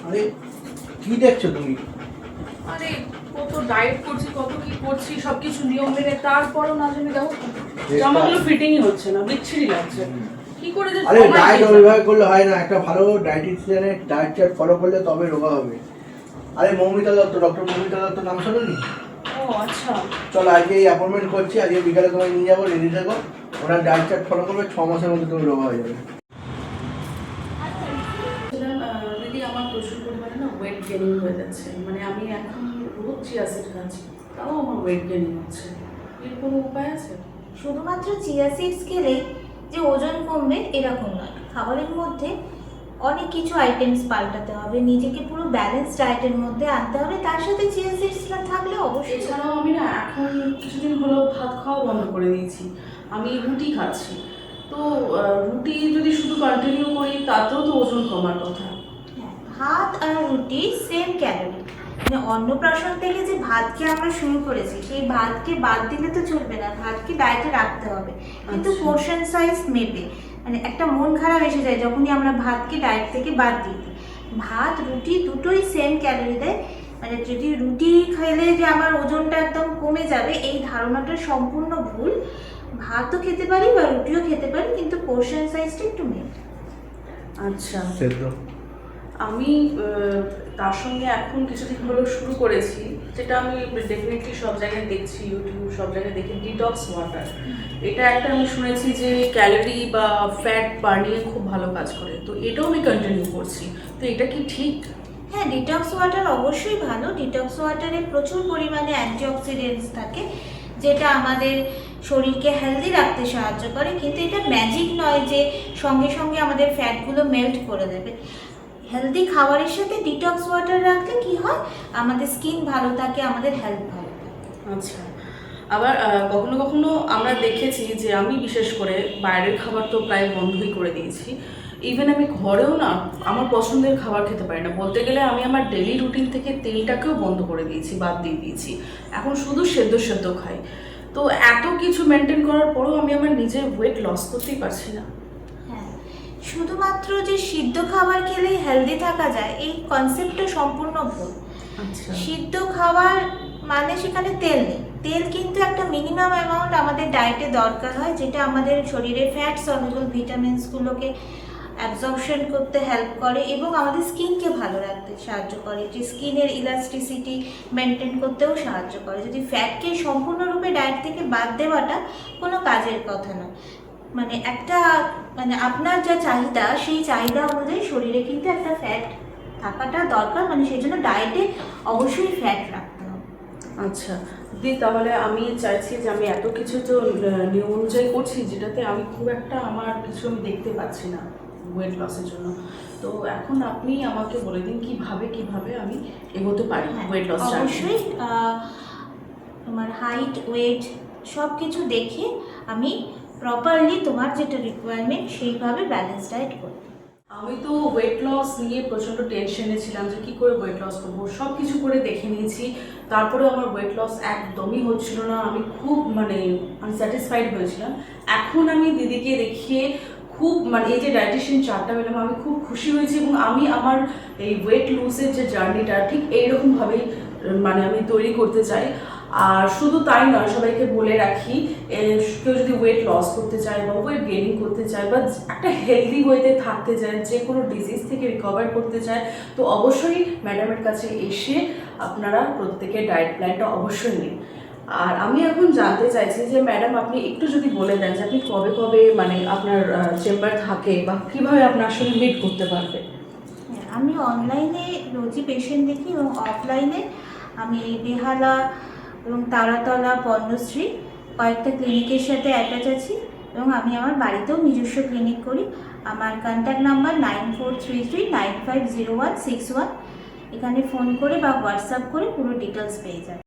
আরে কি দেখছো তুমি? আরে কত ডায়েট করছি, কত কি করছি, সবকিছু নিয়ম মেনে, তারপরও না জানি দেখো জামাগুলো ফিটিংই হচ্ছে না, বিচ্ছিরি লাগছে। কি করে যে আরে ডায়েট ওইভাবে করলে হয় না, একটা ভালো ডায়েটিশিয়ানের ডায়েট চার্ট ফলো করলে তবে রোগা হবে। আরে মৌমিতা দত্ত, ডক্টর মৌমিতা দত্ত নাম শোনোনি? ও আচ্ছা, চলো আজকে এই অ্যাপয়েন্টমেন্ট করছি, আজকে বিকালে তোমায় নিয়ে যাবো, রেডি থাকো। ওনার ডায়েট চার্ট ফলো করবে, 6 মাসের মধ্যে তুমি রোগা হয়ে যাবে। দিদি আমার প্রচুর পরিমাণে না ওয়েট গেনিং হয়ে যাচ্ছে। মানে আমি এখন রোজ চিয়া সিড খাচ্ছি, তাও আমার ওয়েট গেনিং হচ্ছে। এর কোনো উপায় আছে? শুধুমাত্র চিয়া সিডস খেলেই যে ওজন কমবে এরকম নয়, খাবারের মধ্যে অনেক কিছু আইটেমস পাল্টাতে হবে, নিজেকে পুরো ব্যালেন্স ডায়েটের মধ্যে আনতে হবে, তার সাথে চিয়া সিডসটা থাকলে অবশ্যই। এছাড়াও আমি না এখন কিছুদিন হলো ভাত খাওয়া বন্ধ করে দিয়েছি, আমি রুটি খাচ্ছি। তো রুটি যদি শুধু কন্টিনিউ করি তাতেও তো ওজন কমার কথা। হ্যাঁ, ভাত আর রুটি সেম ক্যালোরি, মানে অন্নপ্রাশন থেকে যে ভাতকে আমরা শুরু করেছি সেই ভাতকে বাদ দিলে তো চলবে না, ভাতকে ডায়েটে রাখতে হবে, কিন্তু আচ্ছা। পোর্শন সাইজ মেপে। মানে একটা মন খারাপ এসে যায় যখনই আমরা ভাতকে ডায়েট থেকে বাদ দিই। ভাত রুটি দুটোই সেম ক্যালোরি দেয়, মানে যদি রুটি খেলে যে আমার ওজনটা একদম কমে যাবে এই ধারণাটা সম্পূর্ণ ভুল। ভাতও খেতে পারি বা রুটিও খেতে পারি, কিন্তু পোর্শন সাইজটা একটু মেপ। আচ্ছা, সেদ্ধ। আমি তার সঙ্গে এখন কিছুদিন হলো শুরু করেছি, যেটা আমি ডেফিনেটলি সব জায়গায় দেখছি, ইউটিউব সব জায়গায় দেখি, ডিটক্স ওয়াটার। এটা একটা আমি শুনেছি যে ক্যালোরি বা ফ্যাট বার্নিংয়ে খুব ভালো কাজ করে, তো এটাও আমি কন্টিনিউ করছি। তো এটা কি ঠিক? হ্যাঁ, ডিটক্স ওয়াটার অবশ্যই ভালো। ডিটক্স ওয়াটারে প্রচুর পরিমাণে অ্যান্টিঅক্সিডেন্টস থাকে, যেটা আমাদের শরীরকে হেলদি রাখতে সাহায্য করে, কিন্তু এটা ম্যাজিক নয় যে সঙ্গে সঙ্গে আমাদের ফ্যাটগুলো মেল্ট করে দেবে। হেলদি খাবারের সাথে ডিটক্স ওয়াটার রাখলে কি হয়, আমাদের স্কিন ভালো থাকে, আমাদের হেলথ ভালো থাকে। আচ্ছা, আবার কখনো কখনো আমরা দেখেছি যে আমি বিশেষ করে বাইরের খাবার তো প্রায় বন্ধই করে দিয়েছি। ইভেন আমি ঘরেও না আমার পছন্দের খাবার খেতে পারি না, বলতে গেলে আমি আমার ডেলি রুটিন থেকে তেলটাকেও বন্ধ করে দিয়েছি, বাদ দিয়ে দিয়েছি। এখন শুধু সেদ্ধ সেদ্ধ খাই। তো এত কিছু মেনটেন করার পরেও আমি আমার নিজের ওয়েট লস করতেই পারছি না। হ্যাঁ, শুধুমাত্র যে সিদ্ধ খাবার খেলেই হেলদি থাকা যায় এই কনসেপ্টটা সম্পূর্ণ ভুল। আচ্ছা, সিদ্ধ খাবার মানে সেখানে তেল নেই, তেল কিন্তু একটা মিনিমাম অ্যামাউন্ট আমাদের ডায়েটে দরকার হয়, যেটা আমাদের শরীরে ফ্যাট সলিউবল ভিটামিনসগুলোকে অ্যাবজর্পশন করতে হেল্প করে এবং আমাদের স্কিনকে ভালো রাখতে সাহায্য করে, যে স্কিনের ইলাস্টিসিটি মেনটেন করতেও সাহায্য করে। যদি ফ্যাটকে সম্পূর্ণরূপে ডায়েট থেকে বাদ দেওয়াটা কোনো কাজের কথা নয়। মানে একটা মানে আপনার যা চাহিদা সেই চাহিদা অনুযায়ী শরীরে কিন্তু একটা ফ্যাট থাকাটা দরকার, মানে সেই জন্য ডায়েটে অবশ্যই ফ্যাট রাখতে হবে। আচ্ছা দি, তাহলে আমি চাইছি যে আমি এত কিছু তো নিয়ম অনুযায়ী করছি, যেটাতে আমি খুব একটা আমার কিছু আমি দেখতে পাচ্ছি না ওয়েট লসের জন্য। তো এখন আপনি আমাকে বলে দিন কিভাবে কিভাবে আমি এগোতে পারি ওয়েট লস। অবশ্যই তোমার হাইট ওয়েট সব কিছু দেখে আমি প্রপারলি তোমার যেটা রিকোয়ারমেন্ট সেইভাবে ব্যালেন্স ডায়েট করি। আমি তো ওয়েট লস নিয়ে প্রচণ্ড টেনশনে ছিলাম যে কী করে ওয়েট লস করবো, সব কিছু করে দেখে নিয়েছি, তারপরেও আমার ওয়েট লস একদমই হচ্ছিল না। আমি খুব আনস্যাটিসফাইড হয়েছিলাম। এখন আমি দিদিকে দেখিয়ে খুব এই যে ডায়েটিশিয়ান চার্টটা পেলাম, আমি খুব খুশি হয়েছি এবং আমি আমার এই ওয়েট লুজের যে জার্নিটা ঠিক এইরকমভাবেই আমি তৈরি করতে চাই। আর শুধু তাই নয়, সবাইকে বলে রাখি, কেউ যদি ওয়েট লস করতে চায় বা ওয়েট গেইনিং করতে চায় বা একটা হেলদি ওয়েতে থাকতে চায়, যে কোনো ডিজিজ থেকে রিকভার করতে চায়, তো অবশ্যই ম্যাডামের কাছে এসে আপনারা প্রত্যেকে ডায়েট প্ল্যানটা অবশ্যই নিন। আর আমি এখন জানতে চাইছি যে ম্যাডাম আপনি একটু যদি বলে দেন যে আপনি কবে কবে আপনার চেম্বার থাকে বা কীভাবে আপনার সঙ্গে মিট করতে পারবে। আমি অনলাইনে রোজই পেশেন্ট দেখি এবং অফলাইনে আমি বেহালা এবং তারাতলা পণ্যশ্রী কয়েকটা ক্লিনিকের সাথে অ্যাটাচ আছি, এবং আমি আমার বাড়িতেও নিজস্ব ক্লিনিক করি। আমার কন্ট্যাক্ট নাম্বার 9433950161। এখানে ফোন করে বা হোয়াটসঅ্যাপ করে পুরো ডিটেলস পেয়ে যাবে।